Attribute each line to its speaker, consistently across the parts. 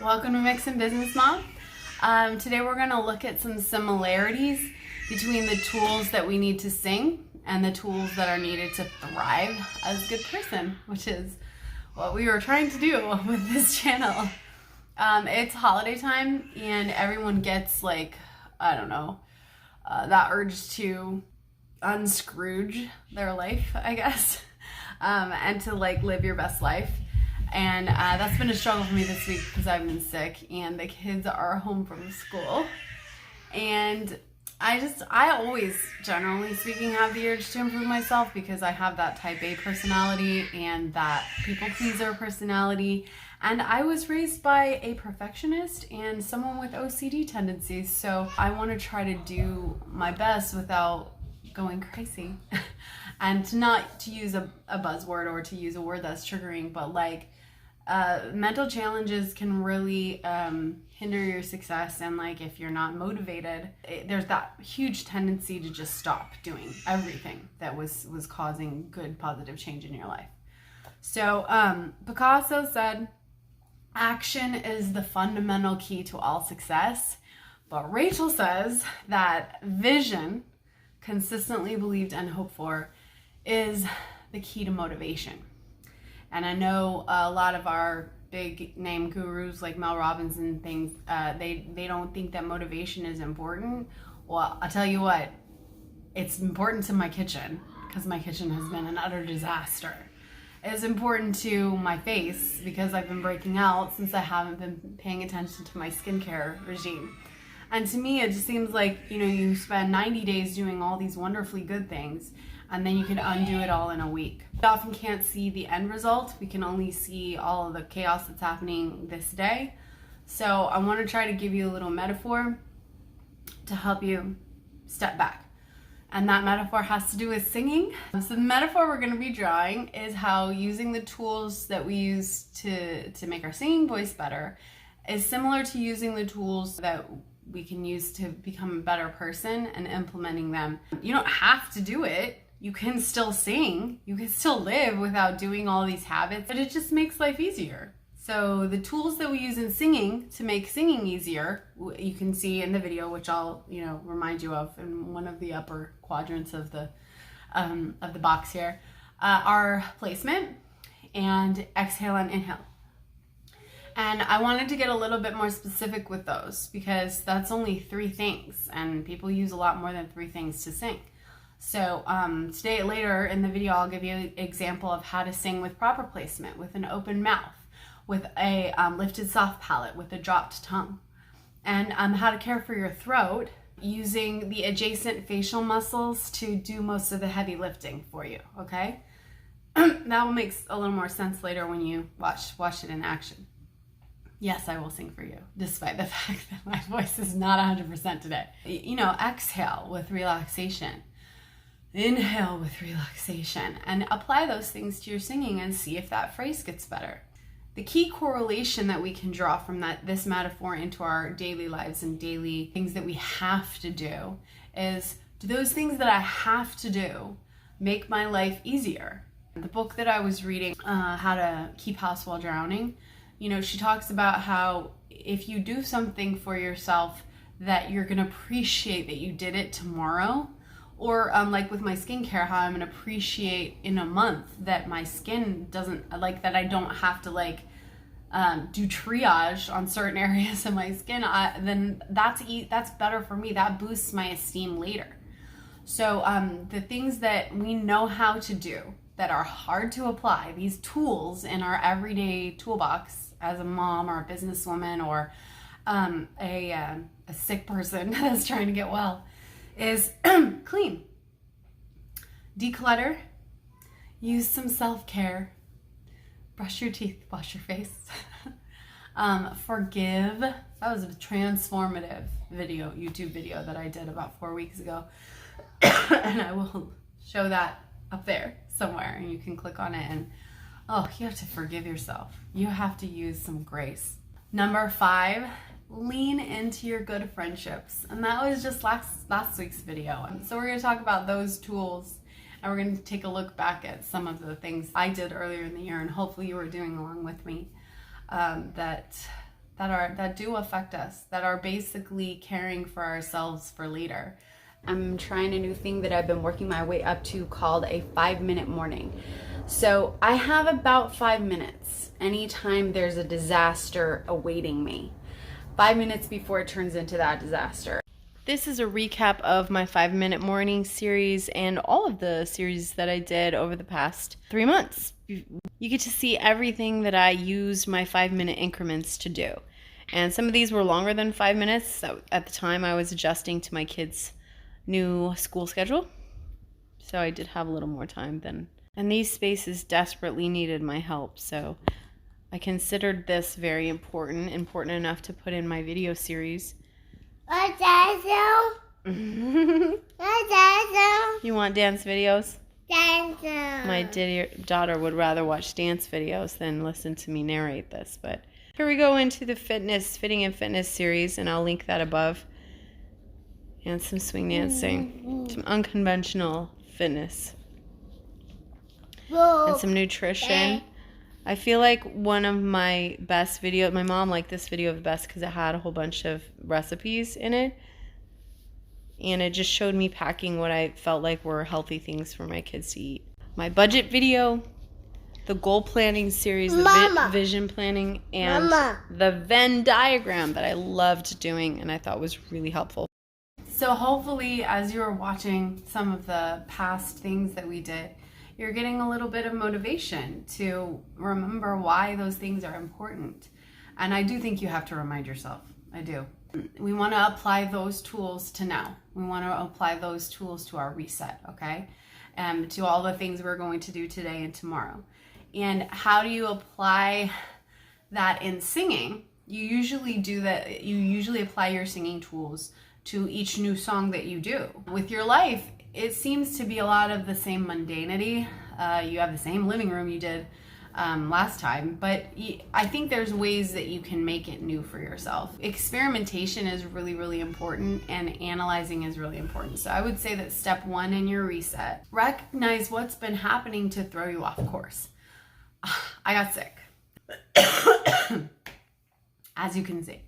Speaker 1: Welcome to Mix and Business Mom. Today we're going to look at some similarities between the tools that we need to sing and the tools that are needed to thrive as a good person, which is what we were trying to do with this channel. It's holiday time and everyone gets like, I don't know, that urge to unscrooge their life, I guess, and to like live your best life. And that's been a struggle for me this week because I've been sick and the kids are home from school. And I always, generally speaking, have the urge to improve myself because I have that type A personality and that people pleaser personality. And I was raised by a perfectionist and someone with OCD tendencies. So I want to try to do my best without going crazy. And to use a buzzword or to use a word that's triggering, but like, mental challenges can really hinder your success, and like if you're not motivated, there's that huge tendency to just stop doing everything that was causing good positive change in your life. So Picasso said action is the fundamental key to all success, but Rachel says that vision, consistently believed and hoped for, is the key to motivation. And I know a lot of our big name gurus like Mel Robbins and things, they don't think that motivation is important. Well, I'll tell you what, it's important to my kitchen because my kitchen has been an utter disaster. It's important to my face because I've been breaking out since I haven't been paying attention to my skincare regime. And to me, it just seems like, you spend 90 days doing all these wonderfully good things and then you can undo it all in a week. We often can't see the end result. We can only see all of the chaos that's happening this day. So I want to try to give you a little metaphor to help you step back. And that metaphor has to do with singing. So the metaphor we're going to be drawing is how using the tools that we use to make our singing voice better is similar to using the tools that we can use to become a better person and implementing them. You don't have to do it. You can still sing, you can still live without doing all these habits, but it just makes life easier. So the tools that we use in singing to make singing easier, you can see in the video, which I'll remind you of in one of the upper quadrants of the box here, are placement and exhale and inhale. And I wanted to get a little bit more specific with those because that's only 3 things and people use a lot more than 3 things to sing. So later in the video, I'll give you an example of how to sing with proper placement, with an open mouth, with a lifted soft palate, with a dropped tongue, and how to care for your throat using the adjacent facial muscles to do most of the heavy lifting for you, okay? That will make a little more sense later when you watch it in action. Yes, I will sing for you, despite the fact that my voice is not 100% today. Exhale with relaxation. Inhale with relaxation, and apply those things to your singing and see if that phrase gets better. The key correlation that we can draw from this metaphor into our daily lives and daily things that we have to do is, do those things that I have to do make my life easier? The book that I was reading, How to Keep House While Drowning, she talks about how if you do something for yourself that you're going to appreciate that you did it tomorrow. Or like with my skincare, how I'm gonna appreciate in a month that my skin doesn't, like that I don't have to do triage on certain areas of my skin, then that's better for me. That boosts my esteem later. So the things that we know how to do that are hard to apply, these tools in our everyday toolbox as a mom or a businesswoman or a sick person that's trying to get well, is clean, declutter, use some self-care, brush your teeth, wash your face, forgive. That was a transformative YouTube video that I did about 4 weeks ago. And I will show that up there somewhere and you can click on it, and you have to forgive yourself. You have to use some grace. Number 5, lean into your good friendships. And that was just last week's video. And so we're going to talk about those tools, and we're going to take a look back at some of the things I did earlier in the year, and hopefully you were doing along with me, that that do affect us, that are basically caring for ourselves for later. I'm trying a new thing that I've been working my way up to called a 5-minute morning. So I have about 5 minutes anytime there's a disaster awaiting me. 5 minutes before it turns into that disaster. This is a recap of my 5-minute morning series and all of the series that I did over the past 3 months. You get to see everything that I used my 5-minute increments to do. And some of these were longer than 5 minutes. So at the time I was adjusting to my kids' new school schedule. So I did have a little more time then. And these spaces desperately needed my help. So I considered this very important enough to put in my video series. You want dance videos? My daughter would rather watch dance videos than listen to me narrate this. But here we go into the fitting and fitness series, and I'll link that above. And some swing dancing, some unconventional fitness, and some nutrition. I feel like one of my best videos, my mom liked this video the best because it had a whole bunch of recipes in it. And it just showed me packing what I felt like were healthy things for my kids to eat. My budget video, the goal planning series, the vision planning, and the Venn diagram that I loved doing and I thought was really helpful. So hopefully as you're watching some of the past things that we did, you're getting a little bit of motivation to remember why those things are important. And I do think you have to remind yourself. I do. We want to apply those tools to now. We want to apply those tools to our reset, okay? To all the things we're going to do today and tomorrow. And how do you apply that in singing? You usually do that. You usually apply your singing tools to each new song that you do. With your life, it seems to be a lot of the same mundanity. You have the same living room you did last time, but I think there's ways that you can make it new for yourself. Experimentation is really, really important, and analyzing is really important. So I would say that step 1 in your reset, recognize what's been happening to throw you off course. I got sick, as you can see.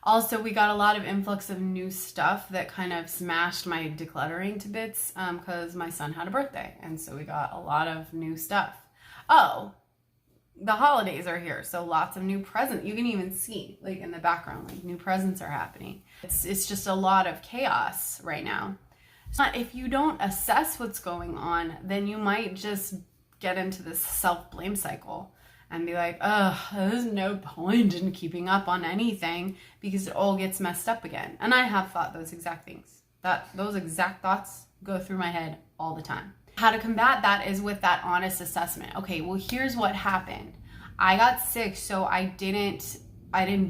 Speaker 1: Also, we got a lot of influx of new stuff that kind of smashed my decluttering to bits because my son had a birthday. And so we got a lot of new stuff. Oh, the holidays are here. So lots of new presents. You can even see like in the background, like new presents are happening. It's just a lot of chaos right now. So if you don't assess what's going on, then you might just get into this self-blame cycle and be like, there's no point in keeping up on anything because it all gets messed up again. And I have thought those exact things. Those exact thoughts go through my head all the time. How to combat that is with that honest assessment. Okay, well, here's what happened. I got sick, so I didn't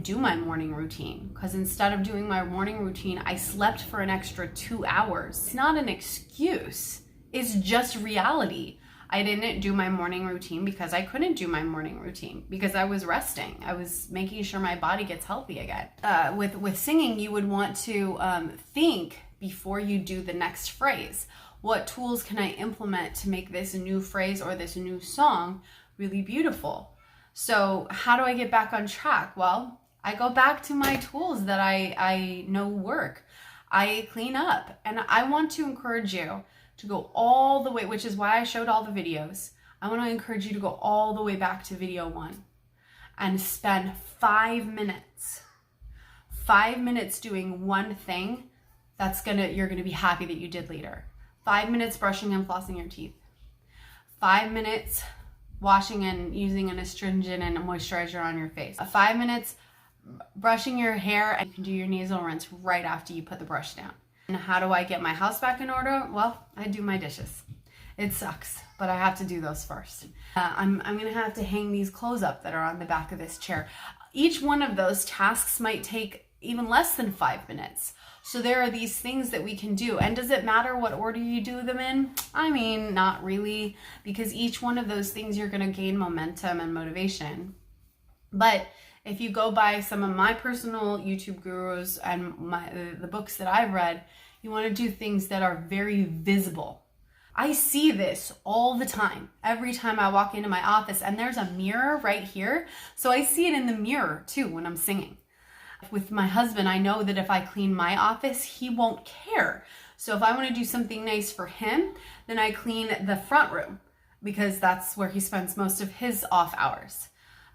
Speaker 1: do my morning routine because instead of doing my morning routine, I slept for an extra 2 hours. It's not an excuse. It's just reality. I didn't do my morning routine because I couldn't do my morning routine because I was resting. I was making sure my body gets healthy again. With singing, you would want to think before you do the next phrase. What tools can I implement to make this new phrase or this new song really beautiful? So how do I get back on track? Well, I go back to my tools that I know work. I clean up, and I want to encourage you to go all the way, which is why I showed all the videos. I want to encourage you to go all the way back to video 1 and spend 5 minutes. 5 minutes doing one thing you're gonna be happy that you did later. 5 minutes brushing and flossing your teeth. 5 minutes washing and using an astringent and a moisturizer on your face. 5 minutes brushing your hair, and you can do your nasal rinse right after you put the brush down. And how do I get my house back in order? Well, I do my dishes. It sucks, but I have to do those first. I'm gonna have to hang these clothes up that are on the back of this chair. Each one of those tasks might take even less than 5 minutes. So there are these things that we can do. And does it matter what order you do them in? I mean, not really, because each one of those things you're gonna gain momentum and motivation. But if you go by some of my personal YouTube gurus and the books that I've read, you want to do things that are very visible. I see this all the time, every time I walk into my office, and there's a mirror right here. So I see it in the mirror too when I'm singing. With my husband, I know that if I clean my office, he won't care. So if I want to do something nice for him, then I clean the front room because that's where he spends most of his off hours.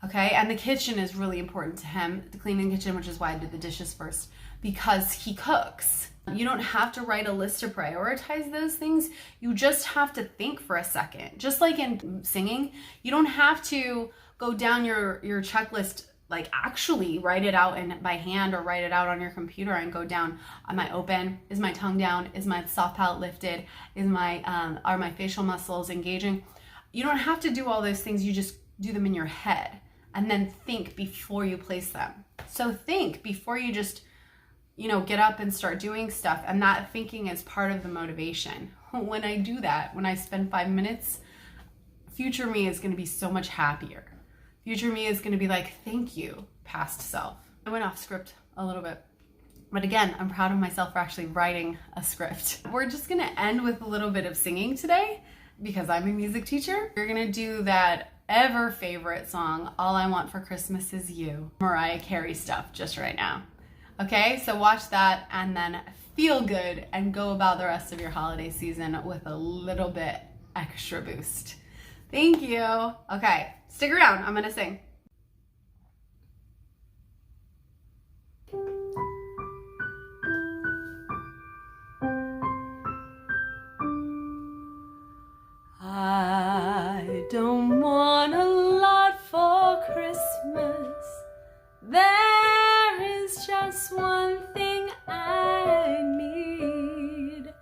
Speaker 1: Okay, and the kitchen is really important to him, the cleaning kitchen, which is why I did the dishes first, because he cooks. You don't have to write a list to prioritize those things. You just have to think for a second. Just like in singing, you don't have to go down your checklist, like actually write it out and by hand or write it out on your computer and go down, am I open? Is my tongue down? Is my soft palate lifted? Is are my facial muscles engaging? You don't have to do all those things. You just do them in your head and then think before you place them. So think before you just, get up and start doing stuff. And that thinking is part of the motivation. When I do that, when I spend 5 minutes, future me is going to be so much happier. Future me is going to be like, thank you, past self. I went off script a little bit. But again, I'm proud of myself for actually writing a script. We're just going to end with a little bit of singing today because I'm a music teacher. We're going to do that ever favorite song, All I Want for Christmas Is You. Mariah Carey stuff just right now. Okay, so watch that and then feel good and go about the rest of your holiday season with a little bit extra boost. Thank you. Okay, stick around. I'm gonna sing. I don't want a lot for Christmas. There is just one thing I need.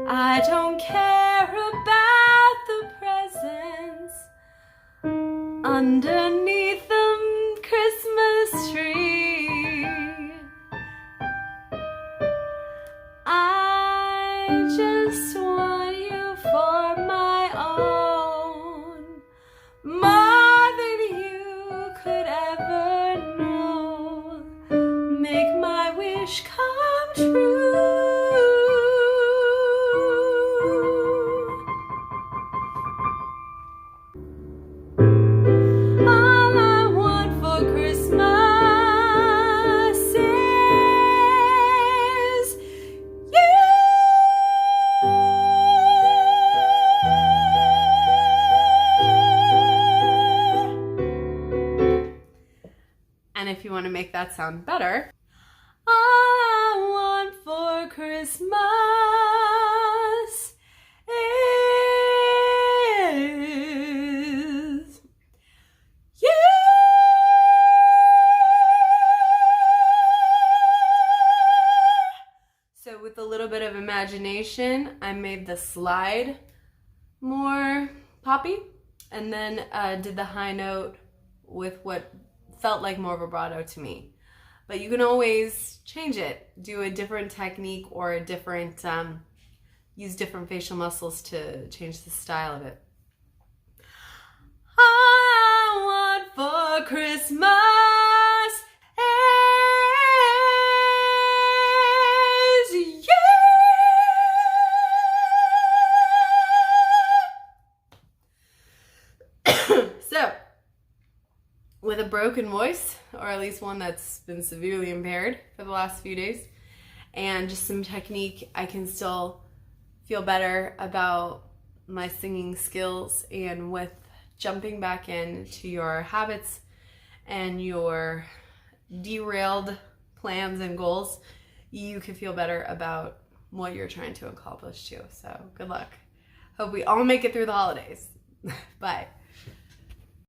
Speaker 1: I don't care about the presents underneath the Christmas tree. I just want you for my own, more than you could ever know. Make my wish come true. All I want for Christmas is you. And if you want to make that sound better, all I want for Christmas is you. So with a little bit of imagination, I made the slide more poppy and then did the high note with what felt like more vibrato to me. But you can always change it, do a different technique or a different, use different facial muscles to change the style of it. All I want for Christmas is you. So, with a broken voice, or at least one that's been severely impaired for the last few days, and just some technique, I can still feel better about my singing skills. And with jumping back into your habits and your derailed plans and goals, you can feel better about what you're trying to accomplish too. So good luck. Hope we all make it through the holidays. Bye.